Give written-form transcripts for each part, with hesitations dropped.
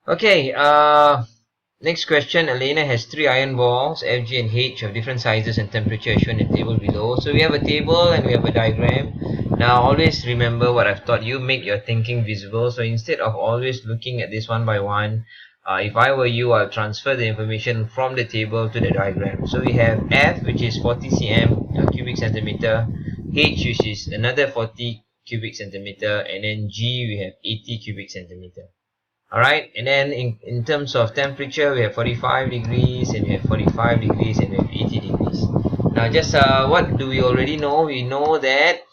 Okay, next question. Elena has 3 iron balls, F, G, and H of different sizes and temperature shown in the table below. So we have a table and we have a diagram. Now always remember what I've taught you, make your thinking visible. So instead of always looking at this one by one, if I were you, I'll transfer the information from the table to the diagram. So we have F, which is 40 cm cubic centimeter, H, which is another 40 cubic centimeter, and then G, we have 80 cubic centimeter. Alright, and then in terms of temperature, we have 45 degrees, and we have 45 degrees, and we have 80 degrees. Now just what do we already know? We know that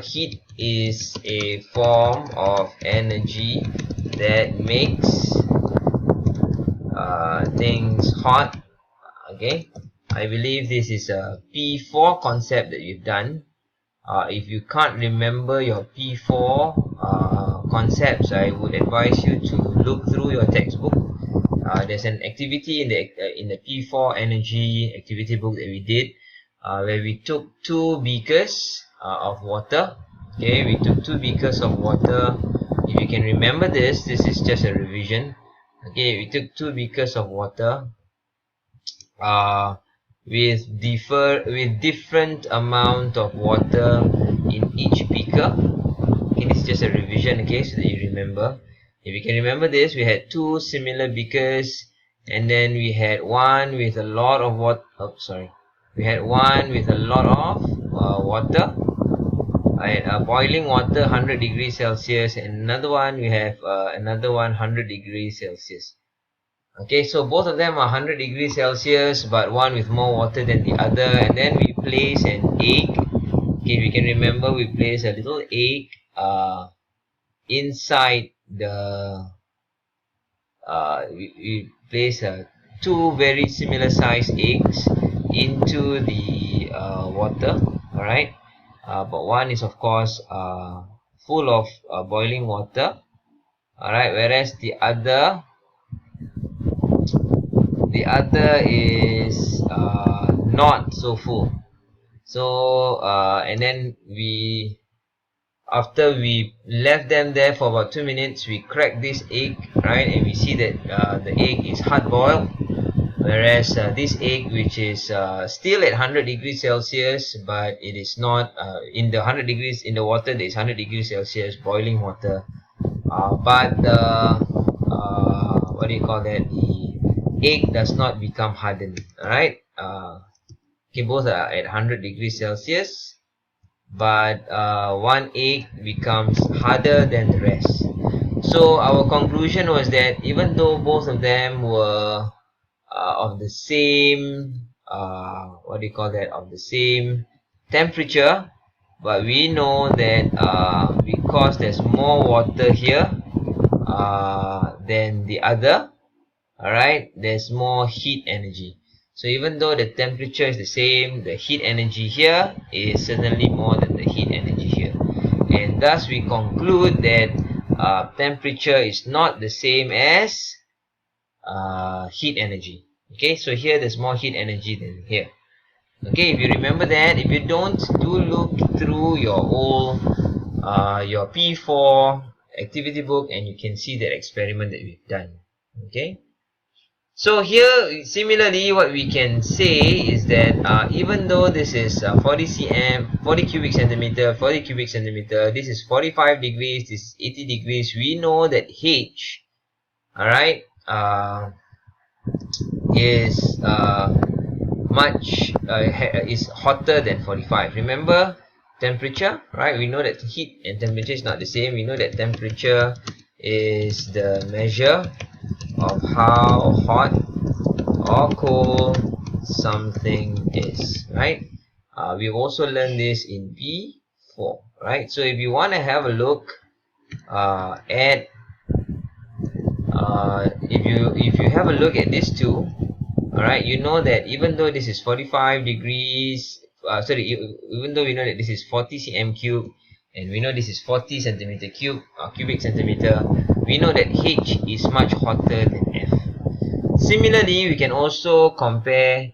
heat is a form of energy that makes things hot. Okay, I believe this is a P4 concept that you've done. If you can't remember your P4 concepts, I would advise you to look through your textbook. There's an activity in the P4 energy activity book that we did, where we took 2 beakers of water. Okay, we took 2 beakers of water. If you can remember this is just a revision. Okay, we took 2 beakers of water with different amount of water in each beaker. Okay, this is just a revision, okay, so that you remember. If you can remember this, we had 2 similar beakers, and then we had one with a lot of water. We had one with a lot of water, and boiling water 100 degrees Celsius, and another one we have another one 100 degrees Celsius. Okay, so both of them are 100 degrees Celsius, but one with more water than the other. And then we place an egg. Okay, we can remember we place a little egg inside the we place 2 very similar sized eggs into the water. All right, but one is of course full of boiling water. All right, whereas the other is not so full. So and then after we left them there for about 2 minutes, we cracked this egg, right, and we see that the egg is hard boiled, whereas this egg, which is still at 100 degrees Celsius, but it is not in the 100 degrees in the water. There is 100 degrees Celsius boiling water, but what do you call that, the egg does not become hardened. Alright, okay, both are at 100 degrees Celsius, but one egg becomes harder than the rest. So our conclusion was that even though both of them were of the same what do you call that, of the same temperature, but we know that because there's more water here than the other, alright, there's more heat energy. So even though the temperature is the same, the heat energy here is certainly more than the heat energy here, and thus we conclude that temperature is not the same as heat energy. Okay, so here there's more heat energy than here. Okay, if you remember that. If you don't, do look through your whole your P4 activity book, and you can see that experiment that we've done. Okay, so here similarly what we can say is that even though this is 40 cubic centimeter, 40 cubic centimeter, this is 45 degrees, this is 80 degrees, we know that H, alright, is is hotter than 45. Remember temperature, right? We know that heat and temperature is not the same. We know that temperature is the measure of how hot or cold something is, right? We've also learned this in P4, right? So if you want to have a look at if you have a look at these two, alright, you know that even though this is 45 degrees, even though we know that this is 40 cm cube, and we know this is 40 centimeter cube, cubic centimeter, we know that H is much hotter than F. Similarly, we can also compare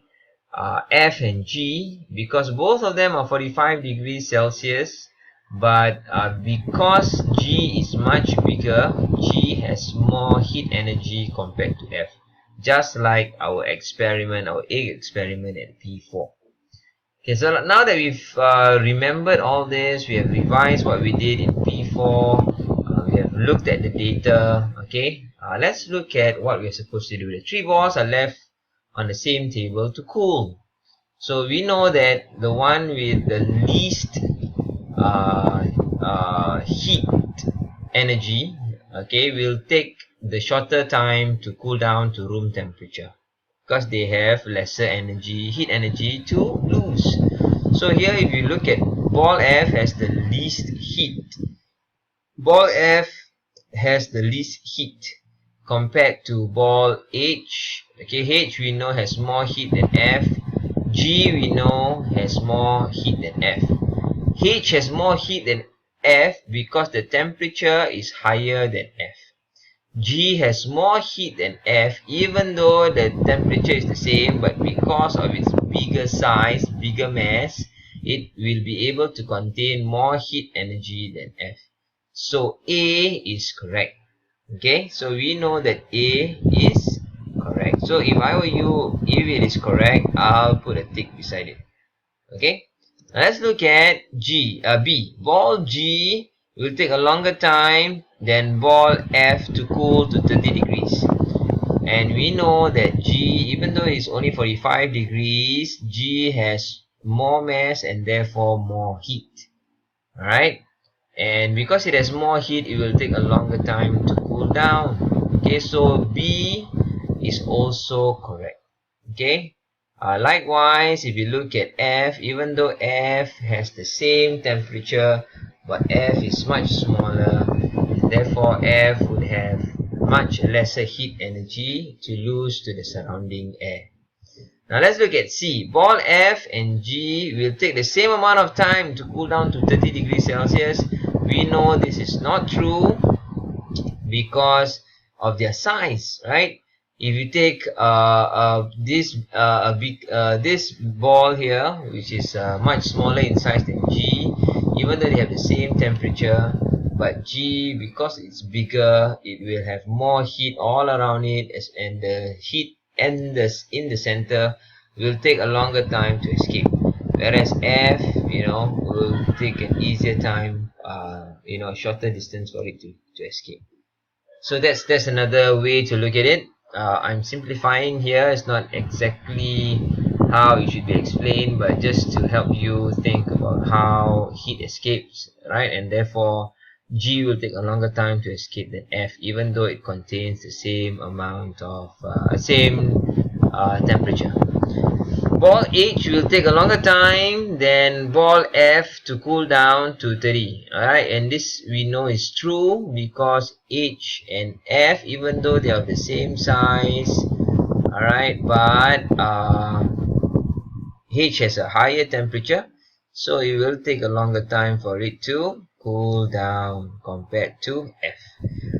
F and G, because both of them are 45 degrees Celsius, but because G is much bigger, G has more heat energy compared to F, just like our experiment, our egg experiment at P4. Okay, so now that we've remembered all this, we have revised what we did in P4, we have looked at the data. Okay, let's look at what we're supposed to do. The 3 balls are left on the same table to cool. So we know that the one with the least heat energy, okay, will take the shorter time to cool down to room temperature, because they have lesser energy, heat energy to lose. So here, if you look at ball F has the least heat. Ball F has the least heat compared to ball H. Okay, H we know has more heat than F. G we know has more heat than F. H has more heat than F because the temperature is higher than F. G has more heat than F even though the temperature is the same, but because of its bigger size, bigger mass, it will be able to contain more heat energy than F. So A is correct. Okay, so we know that A is correct. So if I were you, if it is correct, I'll put a tick beside it. Okay, now let's look at B. Ball G will take a longer time than ball F to cool to 30 degrees. And we know that G, even though it's only 45 degrees, G has more mass and therefore more heat. Alright? And because it has more heat, it will take a longer time to cool down. Okay, so B is also correct. Okay? Likewise, if you look at F, even though F has the same temperature, but F is much smaller, and therefore F would have much lesser heat energy to lose to the surrounding air. Now let's look at C. Ball F and G will take the same amount of time to cool down to 30 degrees Celsius. We know this is not true because of their size, right? If you take this ball here, which is much smaller in size than G, even though they have the same temperature, but G, because it's bigger, it will have more heat all around it, and the heat in the center will take a longer time to escape. Whereas F, will take an easier time, a shorter distance for it to escape. So that's another way to look at it. I'm simplifying here. It's not exactly how it should be explained, but just to help you think about how heat escapes, right? And therefore G will take a longer time to escape than F, even though it contains the same amount of temperature. Ball H will take a longer time than ball F to cool down to 30. Alright, and this we know is true because H and F, even though they are of the same size, alright, but H has a higher temperature, so it will take a longer time for it to cool down compared to F.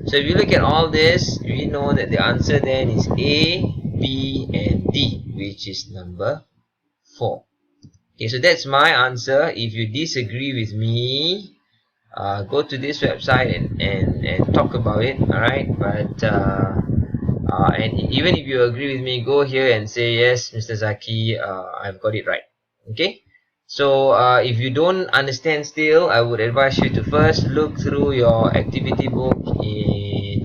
So if you look at all this, we know that the answer then is A, B, and D, which is number 4. Okay, so that's my answer. If you disagree with me, go to this website and talk about it. Alright, but and even if you agree with me, go here and say, yes, Mr. Zaki, I've got it right. Okay, so if you don't understand still, I would advise you to first look through your activity book in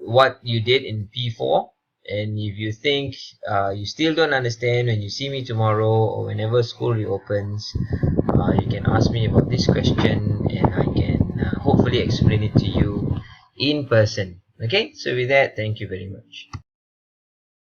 what you did in P4. And if you think you still don't understand, when you see me tomorrow or whenever school reopens, you can ask me about this question and I can hopefully explain it to you in person. Okay, so with that, thank you very much.